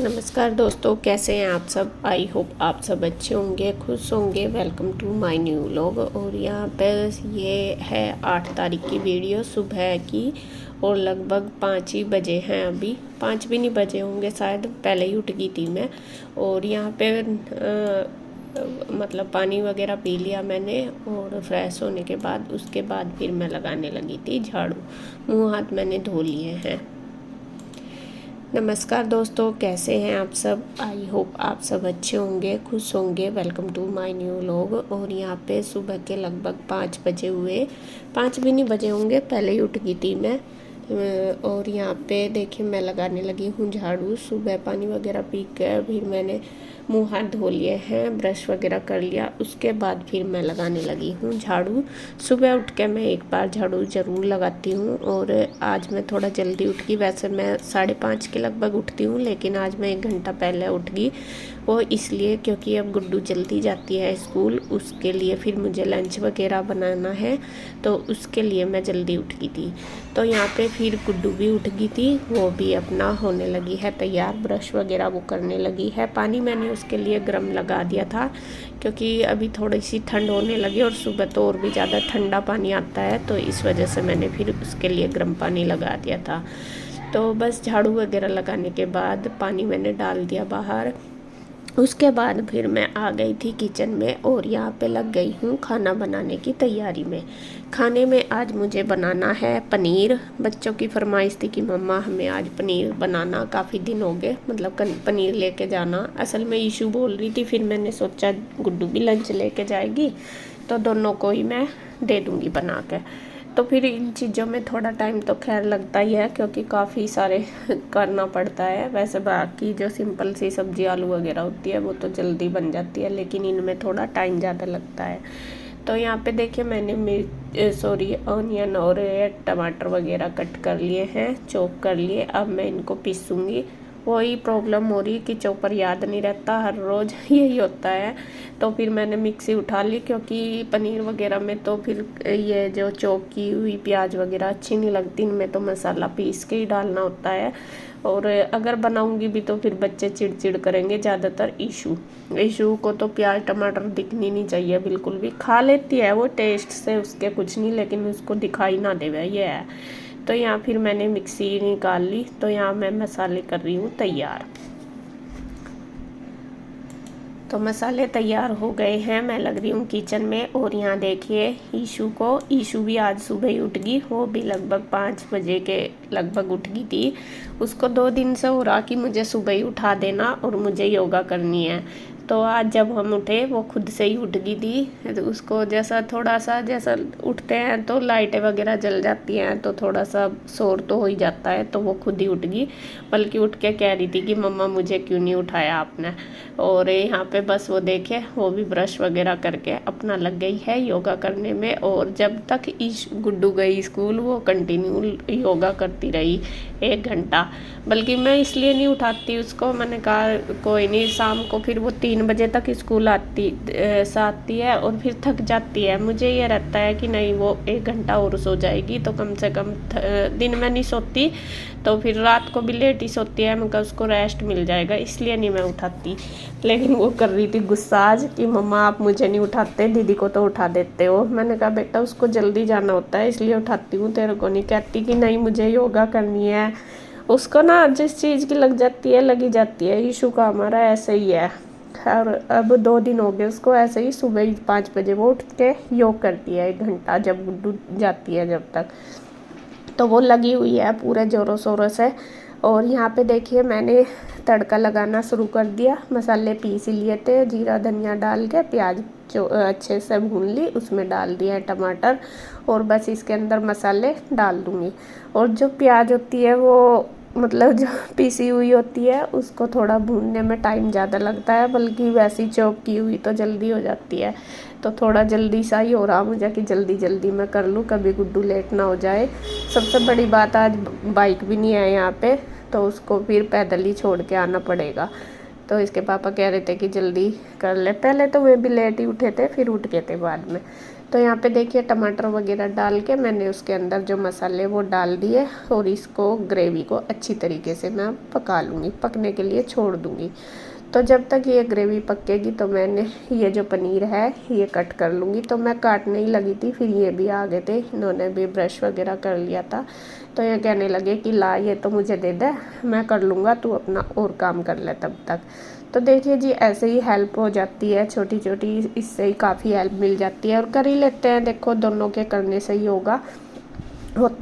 नमस्कार दोस्तों, कैसे हैं आप सब। आई होप आप सब अच्छे होंगे, खुश होंगे। Welcome to my new vlog. और यहाँ पे ये है 8 तारीख की वीडियो सुबह की और लगभग 5 ही बजे हैं। अभी 5 भी नहीं बजे होंगे शायद, पहले ही उठ गई थी मैं। और यहाँ पे मतलब पानी वगैरह पी लिया मैंने और फ्रेश होने के बाद उसके बाद फिर मैं लगाने लगी थी झाड़ू। मुँह हाथ मैंने धो लिए हैं। नमस्कार दोस्तों, कैसे हैं आप सब। आई होप आप सब अच्छे होंगे, खुश होंगे। Welcome to my new vlog. और यहाँ पे सुबह के लगभग 5 बजे हुए, 5 भी नहीं बजे होंगे, पहले ही उठ गई थी मैं। और यहाँ पे देखिए मैं लगाने लगी हूँ झाड़ू। सुबह पानी वगैरह पी कर फिर मैंने मुँह हाथ धो लिए हैं, ब्रश वगैरह कर लिया। उसके बाद फिर मैं लगाने लगी हूँ झाड़ू। सुबह उठ के मैं एक बार झाड़ू ज़रूर लगाती हूँ। और आज मैं थोड़ा जल्दी उठ गई। वैसे मैं 5:30 के लगभग उठती हूँ, लेकिन आज मैं 1 घंटा पहले उठ गई। वो इसलिए क्योंकि अब गुड्डू जल्दी जाती है स्कूल, उसके लिए फिर मुझे लंच वगैरह बनाना है, तो उसके लिए मैं जल्दी उठ गई थी। तो यहाँ पे फिर गुड्डू भी उठ गई थी, वो भी अपना होने लगी है तैयार, ब्रश वगैरह वो करने लगी है। पानी मैंने उसके लिए गर्म लगा दिया था क्योंकि अभी थोड़ी सी ठंड होने लगी और सुबह तो और भी ज़्यादा ठंडा पानी आता है, तो इस वजह से मैंने फिर उसके लिए गर्म पानी लगा दिया था। तो बस झाड़ू वगैरह लगाने के बाद पानी मैंने डाल दिया बाहर। उसके बाद फिर मैं आ गई थी किचन में और यहाँ पे लग गई हूँ खाना बनाने की तैयारी में। खाने में आज मुझे बनाना है पनीर। बच्चों की फरमाइश थी कि मम्मा हमें आज पनीर बनाना, काफ़ी दिन हो गए, मतलब पनीर लेके जाना। असल में ईशू बोल रही थी, फिर मैंने सोचा गुड्डू भी लंच लेके जाएगी तो दोनों को ही मैं दे दूँगी बना के। तो फिर इन चीज़ों में थोड़ा टाइम तो खैर लगता ही है क्योंकि काफ़ी सारे करना पड़ता है। वैसे बाकी जो सिंपल सी सब्जी आलू वगैरह होती है वो तो जल्दी बन जाती है, लेकिन इनमें थोड़ा टाइम ज़्यादा लगता है। तो यहाँ पे देखिए मैंने ऑनियन और टमाटर वगैरह कट कर लिए हैं, चॉप कर लिए। अब मैं इनको पीसूँगी। वही प्रॉब्लम हो रही कि चॉपर याद नहीं रहता, हर रोज़ यही होता है। तो फिर मैंने मिक्सी उठा ली क्योंकि पनीर वगैरह में तो फिर ये जो चॉप की हुई प्याज वगैरह अच्छी नहीं लगती, इनमें तो मसाला पीस के ही डालना होता है। और अगर बनाऊंगी भी तो फिर बच्चे चिड़चिड़ करेंगे, ज़्यादातर ईशू को तो प्याज टमाटर दिखनी नहीं चाहिए बिल्कुल भी। खा लेती है वो टेस्ट से, उसके कुछ नहीं, लेकिन उसको दिखाई ना देवे ये है। तो यहाँ फिर मैंने मिक्सी निकाल ली। तो यहाँ मैं मसाले कर रही हूँ तैयार। तो मसाले तैयार हो गए हैं, मैं लग रही हूँ किचन में। और यहाँ देखिए ईशू भी आज सुबह ही उठ गई। वो भी लगभग 5 बजे के लगभग उठ गई थी। उसको 2 दिन से हो रहा कि मुझे सुबह ही उठा देना और मुझे योगा करनी है। तो आज जब हम उठे वो खुद से ही उठ गई थी। तो उसको थोड़ा सा जैसा उठते हैं तो लाइटें वगैरह जल जाती हैं तो थोड़ा सा शोर तो हो ही जाता है, तो वो खुद ही उठ गई। बल्कि उठ के कह रही थी कि मम्मा मुझे क्यों नहीं उठाया आपने। और यहाँ पे बस वो देखे वो भी ब्रश वगैरह करके अपना लग गई है योगा करने में। और जब तक गुड्डू गई स्कूल वो कंटिन्यू योगा करती रही 1 घंटा। बल्कि मैं इसलिए नहीं उठाती उसको, मैंने कहा कोई नहीं, शाम को फिर वो 3 बजे तक स्कूल आती है और फिर थक जाती है। मुझे ये रहता है कि नहीं वो 1 घंटा और सो जाएगी तो कम से कम दिन में नहीं सोती तो फिर रात को भी लेट ही सोती है, मगर उसको रेस्ट मिल जाएगा, इसलिए नहीं मैं उठाती। लेकिन वो कर रही थी गुस्सा आज कि मम्मा आप मुझे नहीं उठाते, दीदी को तो उठा देते हो। मैंने कहा बेटा उसको जल्दी जाना होता है इसलिए उठाती हूँ, तेरे को नहीं कहती कि नहीं मुझे योगा करनी है। उसको ना जिस चीज़ की लग जाती है लगी जाती है। ईशू का हमारा ऐसे ही है। और अब 2 दिन हो गए उसको ऐसे ही, सुबह ही 5 बजे वो उठ के योग करती है 1 घंटा, जब गुड्डू जाती है जब तक। तो वो लगी हुई है पूरे ज़ोरों शोरों से। और यहाँ पे देखिए मैंने तड़का लगाना शुरू कर दिया। मसाले पीस लिए थे, जीरा धनिया डाल के प्याज जो अच्छे से भून ली, उसमें डाल दिया टमाटर और बस इसके अंदर मसाले डाल दूँगी। और जो प्याज होती है वो मतलब जो पीसी हुई होती है उसको थोड़ा भूनने में टाइम ज़्यादा लगता है, बल्कि वैसी चॉप की हुई तो जल्दी हो जाती है। तो थोड़ा जल्दी सा ही हो रहा मुझे कि जल्दी जल्दी मैं कर लूँ, कभी गुड्डू लेट ना हो जाए। सबसे बड़ी बात आज बाइक भी नहीं है यहाँ पे, तो उसको फिर पैदल ही छोड़ के आना पड़ेगा। तो इसके पापा कह रहे थे कि जल्दी कर ले। पहले तो वे भी लेट ही उठे थे, फिर उठ गए थे बाद में। तो यहाँ पे देखिए टमाटर वगैरह डाल के मैंने उसके अंदर जो मसाले वो डाल दिए और इसको ग्रेवी को अच्छी तरीके से मैं पका लूँगी, पकने के लिए छोड़ दूँगी। तो जब तक ये ग्रेवी पकेगी तो मैंने ये जो पनीर है ये कट कर लूँगी। तो मैं काटने ही लगी थी, फिर ये भी आ गए थे, इन्होंने भी ब्रश वगैरह कर लिया था। तो ये कहने लगे कि ला ये तो मुझे दे दे, मैं कर लूँगा, तू अपना और काम कर ले तब तक। तो देखिए जी ऐसे ही हेल्प हो जाती है छोटी छोटी, इससे ही काफ़ी हेल्प मिल जाती है और कर ही लेते हैं। देखो दोनों के करने से ही होता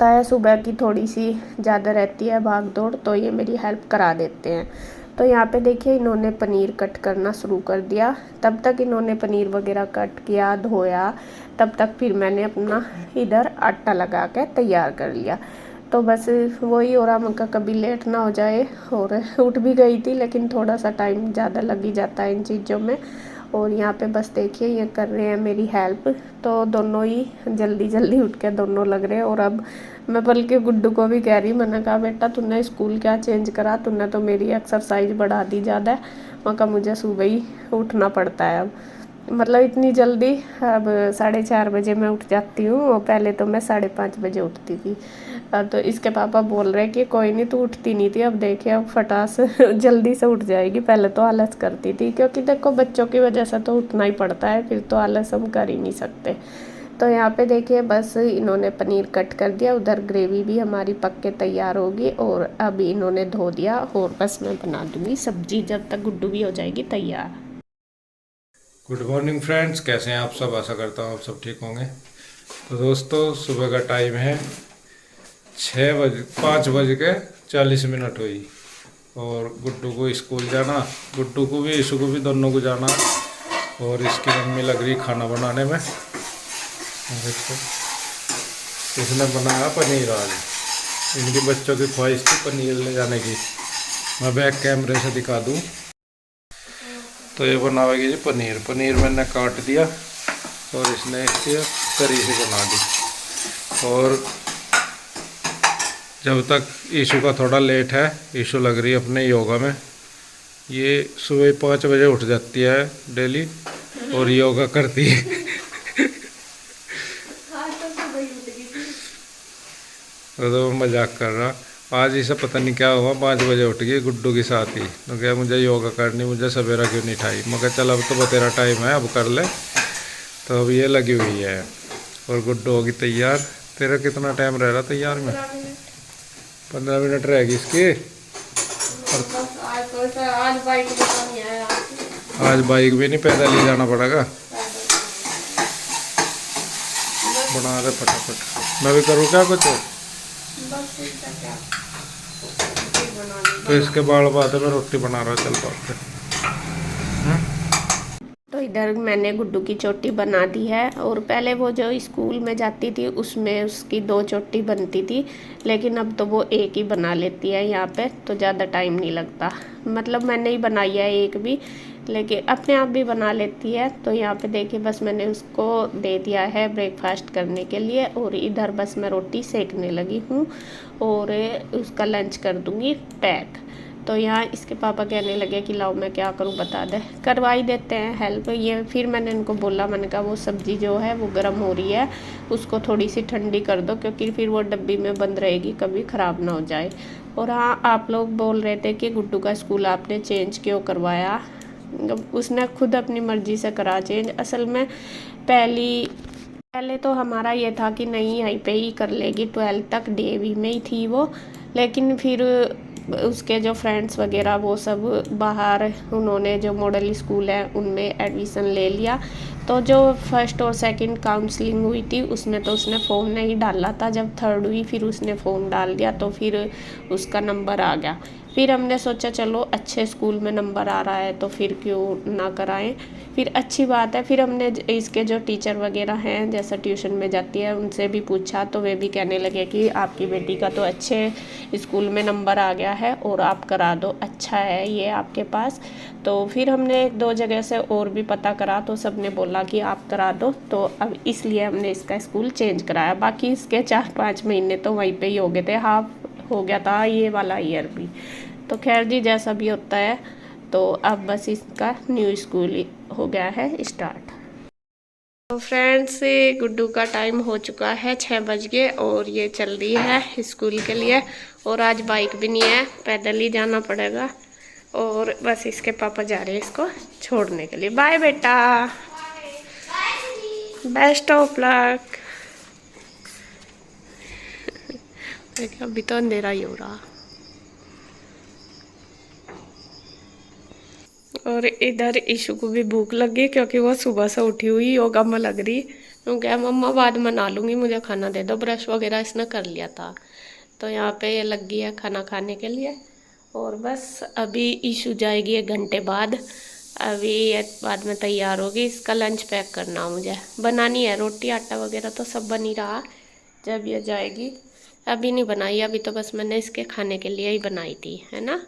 है। सुबह की थोड़ी सी ज़्यादा रहती है भाग दौड़, तो ये मेरी हेल्प करा देते हैं। तो यहाँ पे देखिए इन्होंने पनीर कट करना शुरू कर दिया। तब तक इन्होंने पनीर वगैरह कट किया, धोया, तब तक फिर मैंने अपना इधर आटा लगा के तैयार कर लिया। तो बस वही हो रहा, मगर कभी लेट ना हो जाए। और उठ भी गई थी लेकिन थोड़ा सा टाइम ज़्यादा लग ही जाता है इन चीज़ों में। और यहाँ पे बस देखिए ये कर रहे हैं मेरी हेल्प। तो दोनों ही जल्दी जल्दी उठ के दोनों लग रहे हैं। और अब मैं बल्कि गुड्डू को भी कह रही, मैंने कहा बेटा तूने स्कूल क्या चेंज करा, तूने तो मेरी एक्सरसाइज बढ़ा दी ज़्यादा। मैं कहा मुझे सुबह ही उठना पड़ता है अब, मतलब इतनी जल्दी। अब 4:30 बजे मैं उठ जाती हूँ, और पहले तो मैं 5:30 बजे उठती थी। तो इसके पापा बोल रहे कि कोई नहीं तू उठती नहीं थी, अब देखिए अब फटास जल्दी से उठ जाएगी। पहले तो आलस करती थी, क्योंकि देखो बच्चों की वजह से तो उठना ही पड़ता है, फिर तो आलस हम कर ही नहीं सकते। तो यहाँ पे देखिए बस इन्होंने पनीर कट कर दिया, उधर ग्रेवी भी हमारी पक के तैयार होगी। और अभी इन्होंने धो दिया और बस मैं बना दूँगी सब्जी, जब तक गुड्डू भी हो जाएगी तैयार। गुड मॉर्निंग फ्रेंड्स, कैसे हैं आप सब। आशा करता हूँ आप सब ठीक होंगे। तो दोस्तों सुबह का टाइम है 5:40 हुई और गुड्डू को स्कूल जाना, गुड्डू को भी ईशु को भी दोनों को जाना। और इसकी मम्मी लग रही खाना बनाने में। देखो इसने बनाया पनीर। आज इनके बच्चों की ख्वाहिश थी पनीर ले जाने की, मैं बैक कैमरे से दिखा दूँ। तो ये बनावेगी जी पनीर। पनीर मैंने काट दिया और इसने इसकी करी से बना दी। और जब तक ईशु का थोड़ा लेट है, ईशु लग रही है अपने योगा में। ये सुबह 5 बजे उठ जाती है डेली और योगा करती है। तो मजाक कर रहा। आज इसे पता नहीं क्या हुआ, 5 बजे उठ गई गुड्डू के साथ ही। तो क्या मुझे योगा करनी, मुझे सवेरा क्यों नहीं उठाई। मगर चल अब तो तेरा टाइम है, अब कर ले। तो अब ये लगी हुई है और गुड्डू होगी तैयार। तेरा कितना टाइम रह रहा तैयार में? 15 मिनट रहेगी इसकी। आज बाइक भी नहीं, पैदल ही जाना पड़ेगा। बना दे फटाफट। मैं भी करूँ क्या कुछ? तो इसके बाल बात है, मैं रोटी बना रहा, चल पाते। तो इधर मैंने गुड्डू की चोटी बना दी है। और पहले वो जो स्कूल में जाती थी उसमें उसकी 2 चोटी बनती थी, लेकिन अब तो वो एक ही बना लेती है यहाँ पे, तो ज़्यादा टाइम नहीं लगता। मतलब मैंने ही बनाई है एक भी, लेकिन अपने आप भी बना लेती है। तो यहाँ पे देखिए बस मैंने उसको दे दिया है ब्रेकफास्ट करने के लिए, और इधर बस मैं रोटी सेकने लगी हूँ और उसका लंच कर दूँगी पैक। तो यहाँ इसके पापा कहने लगे कि लाओ मैं क्या करूँ बता दे, करवा ही देते हैं हेल्प। ये फिर मैंने इनको बोला, मैंने कहा वो सब्ज़ी जो है वो गर्म हो रही है, उसको थोड़ी सी ठंडी कर दो, क्योंकि फिर वो डब्बी में बंद रहेगी, कभी ख़राब ना हो जाए। और हाँ, आप लोग बोल रहे थे कि गुड्डू का स्कूल आपने चेंज क्यों करवाया। उसने खुद अपनी मर्ज़ी से करा चेंज। असल में पहले तो हमारा ये था कि नहीं यहीं पे ही कर लेगी, 12th तक डीएवी में ही थी वो। लेकिन फिर उसके जो फ्रेंड्स वगैरह वो सब बाहर, उन्होंने जो मॉडल स्कूल है उनमें एडमिशन ले लिया। तो जो फर्स्ट और सेकंड काउंसलिंग हुई थी उसमें तो उसने फॉर्म नहीं डाला था, जब थर्ड हुई फिर उसने फॉर्म डाल दिया, तो फिर उसका नंबर आ गया। फिर हमने सोचा चलो अच्छे स्कूल में नंबर आ रहा है तो फिर क्यों ना कराएं, फिर अच्छी बात है। फिर हमने इसके जो टीचर वगैरह हैं, जैसा ट्यूशन में जाती है, उनसे भी पूछा, तो वे भी कहने लगे कि आपकी बेटी का तो अच्छे स्कूल में नंबर आ गया है और आप करा दो, अच्छा है ये आपके पास। तो फिर हमने 1-2 जगह से और भी पता करा, तो सब ने बोला कि आप करा दो। तो अब इसलिए हमने इसका स्कूल चेंज कराया। बाकी इसके 4-5 महीने तो वहीं पे ही हो गए थे, हाफ हो गया था ये वाला ईयर भी। तो खैर जी जैसा भी होता है। तो अब बस इसका न्यू स्कूल हो गया है स्टार्ट। तो फ्रेंड्स गुड्डू का टाइम हो चुका है 6 बज गए और ये चल रही है स्कूल के लिए। और आज बाइक भी नहीं है, पैदल ही जाना पड़ेगा। और बस इसके पापा जा रहे हैं इसको छोड़ने के लिए। बाय बेटा, बेस्ट ऑफ लक। अभी तो अंधेरा ही हो रहा। और इधर ईशु को भी भूख लगी क्योंकि वो सुबह से उठी हुई योगा में लग रही। तो क्या मम्मा बाद में नहा लूँगी, मुझे खाना दे दो। ब्रश वगैरह इसने कर लिया था, तो यहाँ पे ये लग गई है खाना खाने के लिए। और बस अभी ईशु जाएगी 1 घंटे बाद। अभी ये बाद में तैयार होगी, इसका लंच पैक करना मुझे बनानी है। रोटी आटा वगैरह तो सब बन ही रहा जब ये जाएगी। अभी नहीं बनाई, अभी तो बस मैंने इसके खाने के लिए ही बनाई थी, है ना।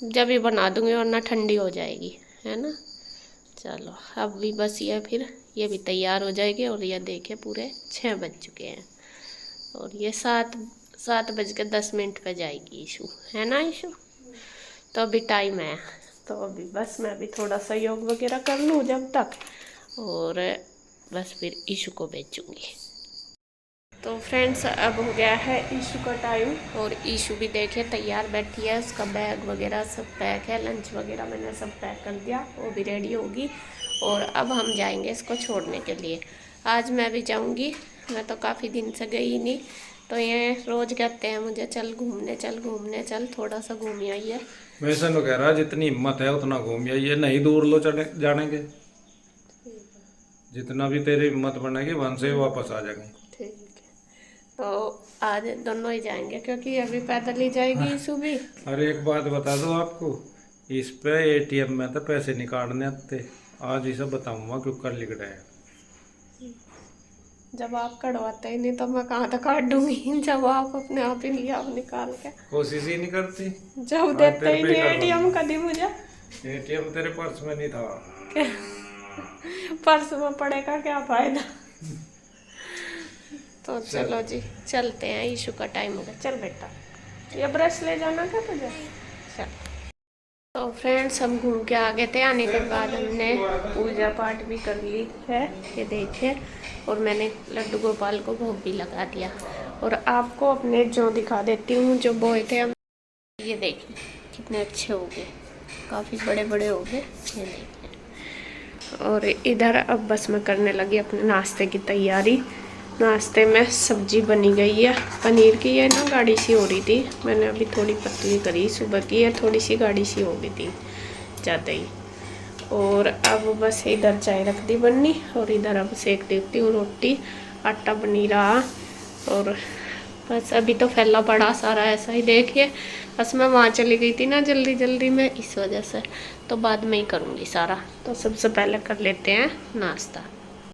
जब भी बना दूंगी वरना ठंडी हो जाएगी, है ना। चलो अब भी बस ये फिर ये भी तैयार हो जाएगी। और ये देखिए पूरे 6 बज चुके हैं और ये 7:10 पे जाएगी ईशु, है ना ईशु। तो अभी टाइम है, तो अभी बस मैं भी थोड़ा सा योग वगैरह कर लूँ जब तक, और बस फिर ईशु को भेजूँगी। तो फ्रेंड्स अब हो गया है ईशु का टाइम और ईशु भी देखिए तैयार बैठी है। उसका बैग वगैरह सब पैक है, लंच वगैरह मैंने सब पैक कर दिया, वो भी रेडी होगी। और अब हम जाएंगे इसको छोड़ने के लिए। आज मैं भी जाऊंगी, मैं तो काफ़ी दिन से गई नहीं। तो ये रोज़ कहते हैं मुझे चल घूमने चल, थोड़ा सा घूम आइए। वैसे तो कह रहा जितनी हिम्मत है उतना घूम आइए, नहीं दूर लो जाने के। जितना भी तेरी हिम्मत बनेगी वहाँ से वापस आ जाएंगे। ठीक है, तो आज दोनों ही जाएंगे क्योंकि अभी पैदल ही जाएगी ईशु भी। अरे एक बात बता दो आपको, इस पे एटीएम में तो पैसे निकालने आते, आज ही सब बताऊंगा क्यों कर लिख रहे हैं। जब आप कटवाते ही नहीं तो मैं कहाँ तक काट दूंगी, जब आप अपने आप ही लिया आप निकाल के। कोशिश ही नहीं करती। जब देते ही नहीं एटीएम कभी मुझे। एटीएम तेरे पर्स में नहीं था। पर्स में पड़ेगा क्या फायदा। तो चलो जी चलते हैं, ईशु का टाइम हो गया। चल बेटा, ये ब्रश ले जाना क्या तुझे। चल। तो फ्रेंड्स हम घूम के आ गए थे। आने के बाद हमने पूजा पाठ भी कर ली है, ये देखिए। और मैंने लड्डू गोपाल को भोग भी लगा दिया। और आपको अपने जो दिखा देती हूँ जो बोए थे हम, ये देखिए कितने अच्छे हो गए, काफ़ी बड़े बड़े हो गए, ये देखिए। और इधर अब बस मैं करने लगी अपने नाश्ते की तैयारी। नाश्ते में सब्जी बनी गई है पनीर की। ये ना गाढ़ी सी हो रही थी, मैंने अभी थोड़ी पतली करी। सुबह की है थोड़ी सी गाढ़ी सी हो गई थी ज़्यादा ही। और अब बस इधर चाय रख दी बननी और इधर अब सेक देती हूँ रोटी। आटा बनी रहा और बस अभी तो फैला पड़ा सारा ऐसा ही। देखिए बस मैं वहाँ चली गई थी ना जल्दी जल्दी में, इस वजह से। तो बाद में ही करूँगी सारा। तो सबसे पहले कर लेते हैं नाश्ता।